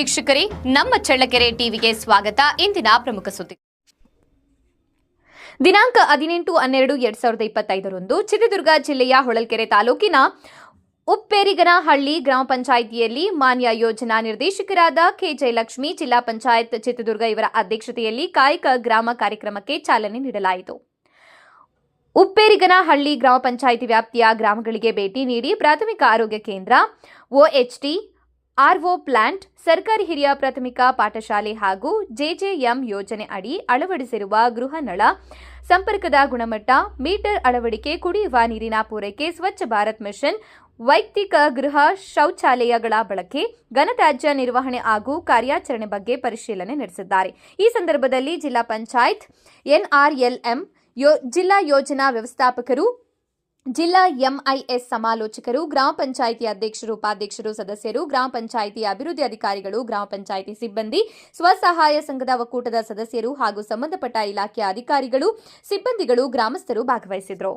ವೀಕ್ಷಕರೇ, ನಮ್ಮ ಚಳ್ಳಕೆರೆ ಟಿವಿಗೆ ಸ್ವಾಗತ. ಇಂದಿನ ಪ್ರಮುಖ ಸುದ್ದಿ. ದಿನಾಂಕ 18/12/2025 ಚಿತ್ರದುರ್ಗ ಜಿಲ್ಲೆಯ ಹೊಳಲ್ಕೆರೆ ತಾಲೂಕಿನ ಉಪ್ಪೇರಿಗನಹಳ್ಳಿ ಗ್ರಾಮ ಪಂಚಾಯಿತಿಯಲ್ಲಿ ಮಾನ್ಯ ಯೋಜನಾ ನಿರ್ದೇಶಕರಾದ ಕೆ ಜಯಲಕ್ಷ್ಮಿ, ಜಿಲ್ಲಾ ಪಂಚಾಯತ್ ಚಿತ್ರದುರ್ಗ ಇವರ ಅಧ್ಯಕ್ಷತೆಯಲ್ಲಿ ಕಾಯಕ ಗ್ರಾಮ ಕಾರ್ಯಕ್ರಮಕ್ಕೆ ಚಾಲನೆ ನೀಡಲಾಯಿತು. ಉಪ್ಪೇರಿಗನಹಳ್ಳಿ ಗ್ರಾಮ ಪಂಚಾಯಿತಿ ವ್ಯಾಪ್ತಿಯ ಗ್ರಾಮಗಳಿಗೆ ಭೇಟಿ ನೀಡಿ ಪ್ರಾಥಮಿಕ ಆರೋಗ್ಯ ಕೇಂದ್ರ, OHT, RO ಪ್ಲಾಂಟ್, ಸರ್ಕಾರಿ ಹಿರಿಯ ಪ್ರಾಥಮಿಕ ಪಾಠಶಾಲೆ ಹಾಗೂ JJM ಯೋಜನೆ ಅಡಿ ಅಳವಡಿಸಿರುವ ಗೃಹ ನಳ ಸಂಪರ್ಕದ ಗುಣಮಟ್ಟ, ಮೀಟರ್ ಅಳವಡಿಕೆ, ಕುಡಿಯುವ ನೀರಿನ ಪೂರೈಕೆ, ಸ್ವಚ್ಛ ಭಾರತ್ ಮಿಷನ್, ವೈಯಕ್ತಿಕ ಗೃಹ ಶೌಚಾಲಯಗಳ ಬಳಕೆ, ಘನತ್ಯಾಜ್ಯ ನಿರ್ವಹಣೆ ಹಾಗೂ ಕಾರ್ಯಾಚರಣೆ ಬಗ್ಗೆ ಪರಿಶೀಲನೆ ನಡೆಸಿದ್ದಾರೆ. ಈ ಸಂದರ್ಭದಲ್ಲಿ ಜಿಲ್ಲಾ ಪಂಚಾಯತ್ NRLM ಜಿಲ್ಲಾ ಯೋಜನಾ ವ್ಯವಸ್ಥಾಪಕರು, ಜಿಲ್ಲಾ MIS ಸಮಾಲೋಚಕರು, ಗ್ರಾಮ ಪಂಚಾಯಿತಿ ಅಧ್ಯಕ್ಷರು, ಉಪಾಧ್ಯಕ್ಷರು, ಸದಸ್ಯರು, ಗ್ರಾಮ ಪಂಚಾಯಿತಿ ಅಭಿವೃದ್ಧಿ ಅಧಿಕಾರಿಗಳು, ಗ್ರಾಮ ಪಂಚಾಯಿತಿ ಸಿಬ್ಬಂದಿ, ಸ್ವಸಹಾಯ ಸಂಘದ ಒಕ್ಕೂಟದ ಸದಸ್ಯರು ಹಾಗೂ ಸಂಬಂಧಪಟ್ಟ ಇಲಾಖೆಯ ಅಧಿಕಾರಿಗಳು, ಸಿಬ್ಬಂದಿಗಳು, ಗ್ರಾಮಸ್ಥರು ಭಾಗವಹಿಸಿದರು.